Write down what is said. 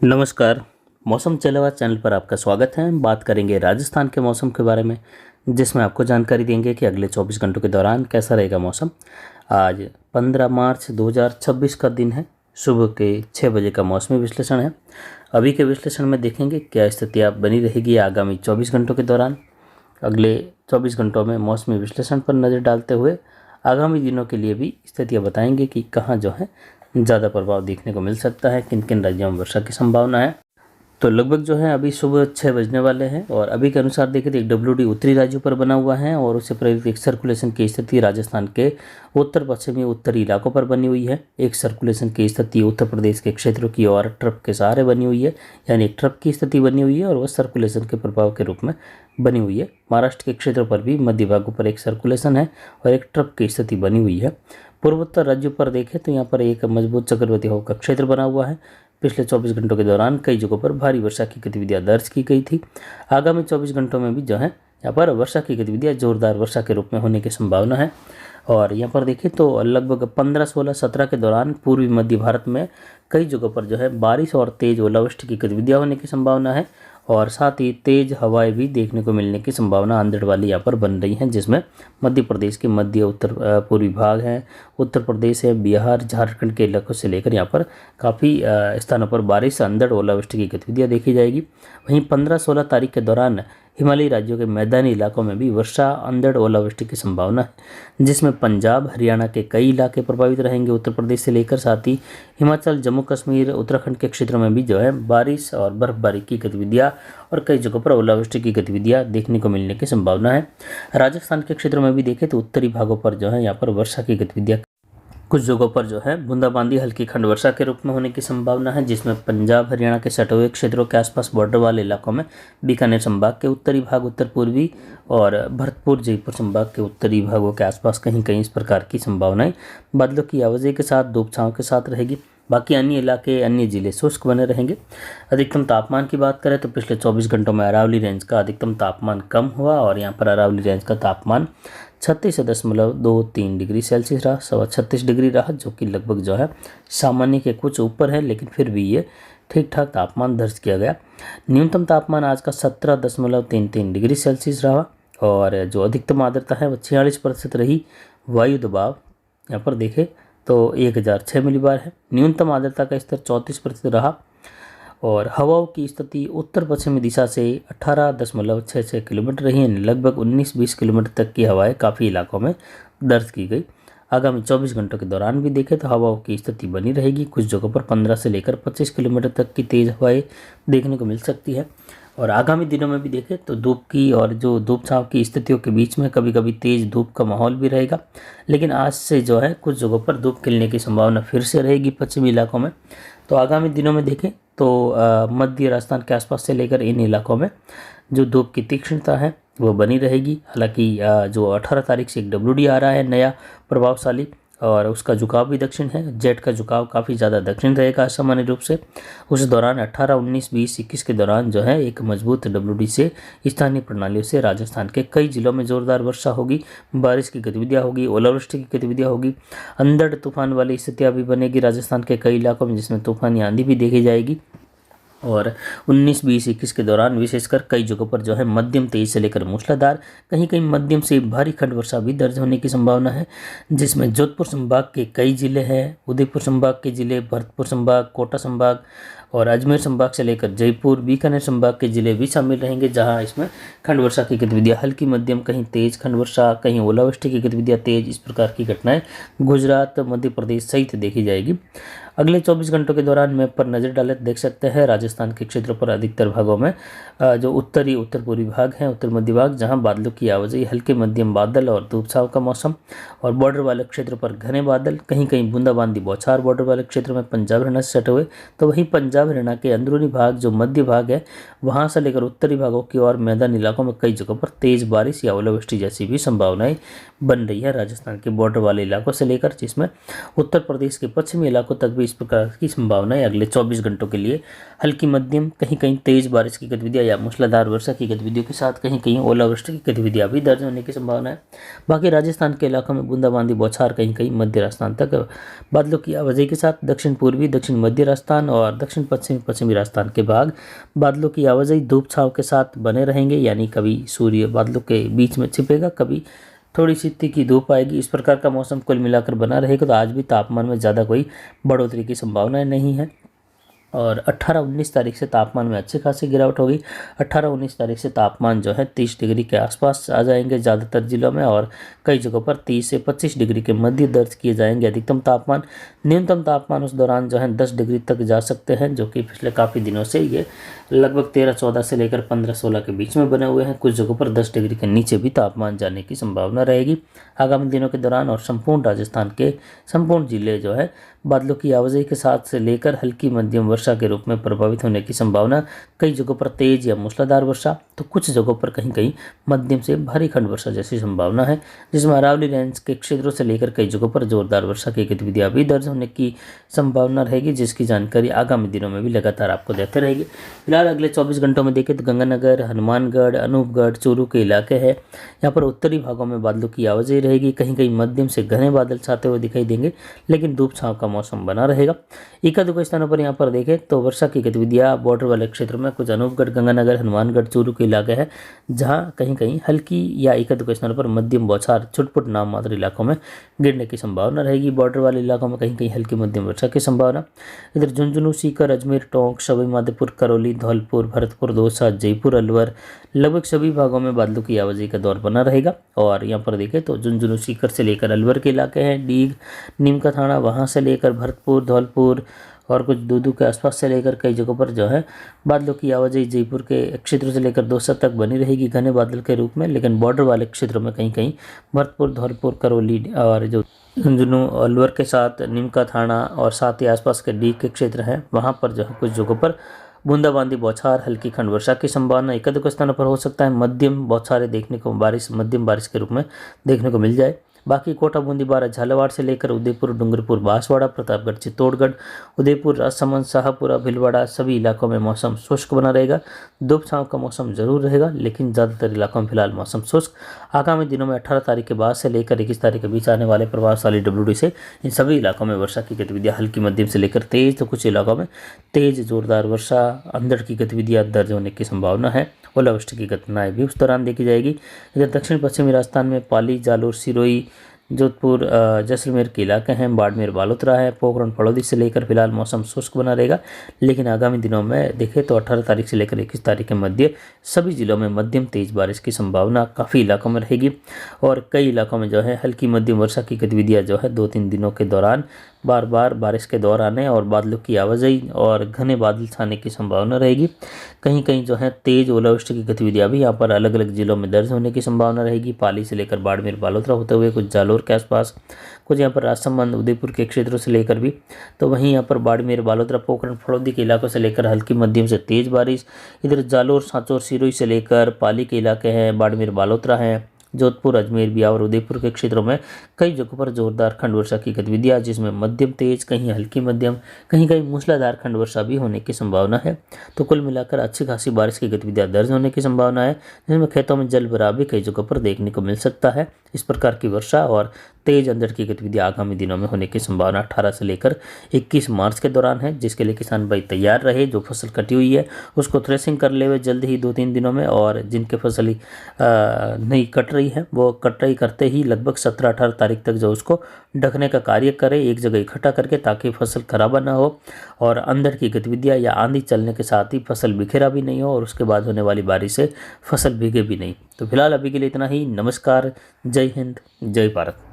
नमस्कार। मौसम चलेवा चैनल पर आपका स्वागत है। बात करेंगे राजस्थान के मौसम के बारे में, जिसमें आपको जानकारी देंगे कि अगले 24 घंटों के दौरान कैसा रहेगा मौसम। आज 15 मार्च 2026 का दिन है। सुबह के 6 बजे का मौसमी विश्लेषण है। अभी के विश्लेषण में देखेंगे क्या स्थितियाँ बनी रहेगी आगामी 24 घंटों के दौरान। अगले 24 घंटों में मौसमी विश्लेषण पर नज़र डालते हुए आगामी दिनों के लिए भी स्थितियाँ बताएंगे कि कहाँ जो है ज़्यादा प्रभाव देखने को मिल सकता है, किन किन राज्यों में वर्षा की संभावना है। तो लगभग जो है अभी सुबह 6 बजने वाले हैं और अभी के अनुसार देखें तो एक डब्ल्यूडी उत्तरी राज्यों पर बना हुआ है और उससे प्रेरित एक सर्कुलेशन की स्थिति राजस्थान के उत्तर पश्चिमी उत्तरी इलाकों पर बनी हुई है। एक सर्कुलेशन की स्थिति उत्तर प्रदेश के क्षेत्रों की ओर ट्रफ के सहारे बनी हुई है, यानी एक ट्रफ की स्थिति बनी हुई है और वह सर्कुलेशन के प्रभाव के रूप में बनी हुई है। महाराष्ट्र के क्षेत्रों पर भी मध्य भागों पर एक सर्कुलेशन है और एक ट्रफ की स्थिति बनी हुई है। पूर्वोत्तर राज्यों पर देखें तो यहाँ पर एक मजबूत चक्रवाती हवा का क्षेत्र बना हुआ है। पिछले 24 घंटों के दौरान कई जगहों पर भारी वर्षा की गतिविधियां दर्ज की गई थी। आगामी 24 घंटों में भी जो है यहाँ पर वर्षा की गतिविधियां जोरदार वर्षा के रूप में होने की संभावना है। और यहाँ पर देखें तो लगभग 15, 16, 17 के दौरान पूर्वी मध्य भारत में कई जगहों पर जो है बारिश और तेज ओलावृष्टि की गतिविधियां होने की संभावना है और साथ ही तेज हवाएं भी देखने को मिलने की संभावना अंधड़ वाली यहाँ पर बन रही हैं, जिसमें मध्य प्रदेश के मध्य उत्तर पूर्वी भाग हैं, उत्तर प्रदेश है, बिहार, झारखंड के इलाकों से लेकर यहाँ पर काफ़ी स्थानों पर बारिश, अंधड़, ओलावृष्टि की गतिविधियाँ देखी जाएगी। वहीं 15-16 तारीख के दौरान हिमालयी राज्यों के मैदानी इलाकों में भी वर्षा, अंधड़, ओलावृष्टि की संभावना है, जिसमें पंजाब, हरियाणा के कई इलाके प्रभावित रहेंगे। उत्तर प्रदेश से लेकर साथ ही हिमाचल, जम्मू कश्मीर, उत्तराखंड के क्षेत्रों में भी जो है बारिश और बर्फबारी की गतिविधियां और कई जगहों पर ओलावृष्टि की गतिविधियां देखने को मिलने की संभावना है। राजस्थान के क्षेत्रों में भी देखें तो उत्तरी भागों पर जो है यहाँ पर वर्षा की गतिविधियां कुछ जगहों पर जो है बूंदाबांदी, हल्की खंड वर्षा के रूप में होने की संभावना है, जिसमें पंजाब, हरियाणा के सटे हुए क्षेत्रों के आसपास बॉर्डर वाले इलाकों में, बीकानेर संभाग के उत्तरी भाग, उत्तर पूर्वी और भरतपुर, जयपुर संभाग के उत्तरी भागों के आसपास कहीं कहीं इस प्रकार की संभावनाएं बादलों की आवाजाही के साथ, धूप छांव के साथ रहेगी। बाकी अन्य इलाके, अन्य जिले शुष्क बने रहेंगे। अधिकतम तापमान की बात करें तो पिछले 24 घंटों में अरावली रेंज का अधिकतम तापमान कम हुआ और यहाँ पर अरावली रेंज का तापमान 36.23 डिग्री सेल्सियस रहा, 36 डिग्री रहा, जो कि लगभग जो है सामान्य के कुछ ऊपर है, लेकिन फिर भी ये ठीक ठाक तापमान दर्ज किया गया। न्यूनतम तापमान आज का 17.33 डिग्री सेल्सियस रहा और जो अधिकतम आर्द्रता है वह 46% रही। वायु दबाव यहाँ पर देखें तो 1006 मिलीबार है। न्यूनतम आर्द्रता का स्तर 34% रहा और हवाओं की स्थिति उत्तर पश्चिमी दिशा से 18.66 किलोमीटर रही, यानी लगभग 19-20 किलोमीटर तक की हवाएं काफ़ी इलाकों में दर्ज की गई। आगामी 24 घंटों के दौरान भी देखें तो हवाओं की स्थिति बनी रहेगी। कुछ जगहों पर 15 से लेकर 25 किलोमीटर तक की तेज़ हवाएं देखने को मिल सकती है। और आगामी दिनों में भी देखें तो धूप की और जो धूप छांव की स्थितियों के बीच में कभी कभी तेज़ धूप का माहौल भी रहेगा, लेकिन आज से जो है कुछ जगहों पर धूप खिलने की संभावना फिर से रहेगी पश्चिमी इलाकों में। तो आगामी दिनों में देखें तो मध्य राजस्थान के आसपास से लेकर इन इलाकों में जो धूप की तीक्ष्णता है वो बनी रहेगी। हालांकि जो 18 तारीख से एक डब्ल्यूडी आ रहा है नया प्रभावशाली, और उसका झुकाव भी दक्षिण है। जेट का झुकाव काफ़ी ज़्यादा दक्षिण रहेगा सामान्य रूप से। उस दौरान 18, 19, 20, 21 के दौरान जो है एक मजबूत डब्ल्यूडी से स्थानीय प्रणालियों से राजस्थान के कई जिलों में जोरदार वर्षा होगी, बारिश की गतिविधियाँ होगी, ओलावृष्टि की गतिविधियाँ होगी, अंधड़ तूफान वाली स्थितियाँ भी बनेगी राजस्थान के कई इलाकों में, जिसमें तूफानी आंधी भी देखी जाएगी। और 19, 20, 21 के दौरान विशेषकर कई जगहों पर जो है मध्यम तेज से लेकर मूसलाधार, कहीं कहीं मध्यम से भारी खंड वर्षा भी दर्ज होने की संभावना है, जिसमें जोधपुर संभाग के कई जिले हैं, उदयपुर संभाग के जिले, भरतपुर संभाग, कोटा संभाग और अजमेर संभाग से लेकर जयपुर, बीकानेर संभाग के जिले भी शामिल रहेंगे, जहां इसमें खंड वर्षा की गतिविधियां हल्की मध्यम, कहीं तेज खंड वर्षा, कहीं ओलावृष्टि की गतिविधियां तेज, इस प्रकार की घटनाएं गुजरात, मध्य प्रदेश सहित देखी जाएगी। अगले 24 घंटों के दौरान मैप पर नजर डालें देख सकते हैं राजस्थान के क्षेत्रों पर अधिकतर भागों में जो उत्तरी उत्तर पूर्वी भाग हैं, उत्तर मध्य भाग, जहां बादलों की आवाजाही, हल्के मध्यम बादल और धूप छांव का मौसम, और बॉर्डर वाले क्षेत्रों पर घने बादल, कहीं कहीं बूंदाबांदी बौछार बॉर्डर वाले क्षेत्रों में पंजाब हरियाणा से सटे हुए। तो वहीं पंजाब हरियाणा के अंदरूनी भाग जो मध्य भाग है वहां से लेकर उत्तरी भागों की और मैदानी इलाकों में कई जगहों पर तेज बारिश या ओलावृष्टि जैसी भी संभावनाएं बन रही है राजस्थान के बॉर्डर वाले इलाकों से लेकर, जिसमें उत्तर प्रदेश के पश्चिमी इलाकों तक भी इस प्रकार की संभावना है अगले 24 घंटों के लिए। हल्की मध्यम कहीं कहीं तेज बारिश की गतिविधियां या मूसलाधार वर्षा की गतिविधियों के साथ कहीं कहीं ओलावृष्टि की गतिविधियां भी दर्ज होने की संभावना है। बाकी राजस्थान के इलाकों में बूंदाबांदी बौछार कहीं कहीं मध्य राजस्थान तक बादलों की आवाजाही के साथ दक्षिण पूर्वी दक्षिण मध्य राजस्थान और दक्षिण पश्चिमी राजस्थान के भाग बादलों की आवाजाही धूप छांव के साथ बने रहेंगे, यानी कभी सूर्य बादलों के बीच में छिपेगा, कभी थोड़ी सी तीखी धूप आएगी। इस प्रकार का मौसम कुल मिलाकर बना रहेगा। तो आज भी तापमान में ज़्यादा कोई बढ़ोतरी की संभावनाएं नहीं है और 18-19 तारीख से तापमान में अच्छी खासी गिरावट होगी। 18-19 तारीख से तापमान जो है 30 डिग्री के आसपास आ जाएंगे ज़्यादातर जिलों में और कई जगहों पर 30 से 25 डिग्री के मध्य दर्ज किए जाएंगे अधिकतम तापमान। न्यूनतम तापमान उस दौरान जो है 10 डिग्री तक जा सकते हैं, जो कि पिछले काफ़ी दिनों से ये लगभग 13-14 से लेकर 15-16 के बीच में बने हुए हैं। कुछ जगहों पर 10 डिग्री के नीचे भी तापमान जाने की संभावना रहेगी आगामी दिनों के दौरान। और संपूर्ण राजस्थान के संपूर्ण जिले जो है बादलों की आवाजाही के साथ से लेकर हल्की मध्यम वर्षा के रूप में प्रभावित होने की संभावना। कई जगहों पर तेज या मूसलाधार वर्षा, तो कुछ जगहों पर कहीं कहीं मध्यम से भारी खंड वर्षा जैसी संभावना है, जिसमें अरावली रेंज के क्षेत्रों से लेकर कई जगहों पर जोरदार वर्षा की गतिविधियां भी दर्ज होने की संभावना रहेगी, जिसकी जानकारी आगामी दिनों में भी लगातार आपको देते रहेगी। फिलहाल अगले 24 घंटों में देखें तो गंगानगर, हनुमानगढ़, अनूपगढ़, चूरू के इलाके हैं, यहाँ पर उत्तरी भागों में बादलों की आवाजाही रहेगी। कहीं कहीं मध्यम से घने बादल छाते हुए दिखाई देंगे, लेकिन धूप छांव का मौसम बना रहेगा। एकाधिक स्थानों पर यहाँ पर देखें तो वर्षा की गतिविधियां बॉर्डर वाले क्षेत्रों में कुछ अनूपगढ़, गंगानगर, हनुमानगढ़, चूरू के इलाके हैं, जहां कहीं कहीं हल्की या एकाधिक स्थानों पर मध्यम बौछार छुटपुट नाम मात्र इलाकों में गिरने की संभावना रहेगी। बॉर्डर वाले इलाकों में कहीं कहीं हल्की मध्यम वर्षा की संभावना। इधर झुंझुनू, सीकर, अजमेर, टोंक, सवाई माधोपुर, करौली, धौलपुर, भरतपुर, दौसा, जयपुर, अलवर, लगभग सभी भागों में बादलों की आवाजाही का दौर बना रहेगा। और यहाँ पर देखें तो झुंझुनू, सीकर से लेकर अलवर के इलाके हैं, डीग, नीम का थाना, वहाँ से लेकर भरतपुर, धौलपुर और कुछ दूदू के आसपास से लेकर कई जगहों पर जो है बादलों की आवाजाही जयपुर के क्षेत्रों से लेकर दौसा तक बनी रहेगी घने बादल के रूप में। लेकिन बॉर्डर वाले क्षेत्रों में कहीं कहीं भरतपुर, धौलपुर, करौली और जो झुंझुनू, अलवर के साथ नीम का थाना और साथ ही आसपास के डीग के क्षेत्र हैं, वहाँ पर जो है कुछ जगहों पर बूंदाबांदी बौछार हल्की खंड वर्षा की संभावना। एकाधिक स्थानों पर हो सकता है मध्यम बौछारें देखने को मध्यम बारिश के रूप में देखने को मिल जाए। बाकी कोटा, बूंदी, बारा, झालावाड़ से लेकर उदयपुर, डूंगरपुर, बांसवाड़ा, प्रतापगढ़, चित्तौड़गढ़, उदयपुर, राजसमंद, शाहपुरा, भीलवाड़ा सभी इलाकों में मौसम शुष्क बना रहेगा। धूप छांव का मौसम जरूर रहेगा, लेकिन ज़्यादातर इलाकों में फिलहाल मौसम शुष्क। आगामी दिनों में 18 तारीख के बाद से लेकर 21 तारीख के बीच आने वाले प्रभावशाली WD से इन सभी इलाकों में वर्षा की गतिविधियां हल्की मध्यम से लेकर तेज, तो कुछ इलाकों में तेज जोरदार वर्षा, अंधड़ की गतिविधियां दर्ज होने की संभावना है। ओलावृष्टि की घटनाएं भी उस दौरान देखी जाएगी। इधर दक्षिण पश्चिमी राजस्थान में पाली, जालोर, सिरोही, जोधपुर, जैसलमेर के इलाके हैं, बाड़मेर, बालोतरा है, पोखरण, फड़ौदी से लेकर फिलहाल मौसम शुष्क बना रहेगा। लेकिन आगामी दिनों में देखें तो 18 तारीख से लेकर 21 तारीख के मध्य सभी जिलों में मध्यम तेज बारिश की संभावना काफ़ी इलाकों में रहेगी और कई इलाकों में जो है हल्की मध्यम वर्षा की गतिविधियां जो है 2-3 दिनों के दौरान बार बार बारिश के दौर आने और बादलों की आवाजाही और घने बादल छाने की संभावना रहेगी। कहीं कहीं जो है तेज ओलावृष्टि की गतिविधियां भी यहाँ पर अलग अलग जिलों में दर्ज होने की संभावना रहेगी। पाली से लेकर बाड़मेर, बालोतरा होते हुए कुछ जालोर के आसपास, कुछ यहाँ पर राजसमंद, उदयपुर के क्षेत्रों से लेकर भी, तो वहीं यहाँ पर बाड़मेर, बालोतरा, पोखरण, फड़ौदी के इलाकों से लेकर हल्की मध्यम से तेज बारिश। इधर जालोर, सांचौर, सिरोही से लेकर पाली के इलाके हैं, बाड़मेर, बालोतरा हैं, जोधपुर, अजमेर, बियावर, उदयपुर के क्षेत्रों में कई जगहों पर जोरदार खंड वर्षा की गतिविधियां, जिसमें मध्यम तेज, कहीं हल्की मध्यम, कहीं कहीं मूसलाधार खंड वर्षा भी होने की संभावना है। तो कुल मिलाकर अच्छी खासी बारिश की गतिविधियां दर्ज होने की संभावना है, जिसमें खेतों में जल भराव भी कई जगहों पर देखने को मिल सकता है। इस प्रकार की वर्षा और तेज अंधड़ की गतिविधियां आगामी दिनों में होने की संभावना 18 से लेकर 21 मार्च के दौरान है, जिसके लिए किसान भाई तैयार रहे। जो फसल कटी हुई है उसको थ्रेसिंग कर ले हुए जल्द ही 2-3 दिनों में, और जिनके फसल नहीं कट रही है वो कटाई करते ही लगभग 17-18 तारीख तक जो उसको ढकने का कार्य करें एक जगह इकट्ठा करके, ताकि फसल खराबा ना हो और अंधड़ की गतिविधियां या आंधी चलने के साथ ही फसल बिखेरा भी नहीं हो और उसके बाद होने वाली बारिश से फसल भीगे भी नहीं। तो फिलहाल अभी के लिए इतना ही। नमस्कार, जय हिंद, जय भारत।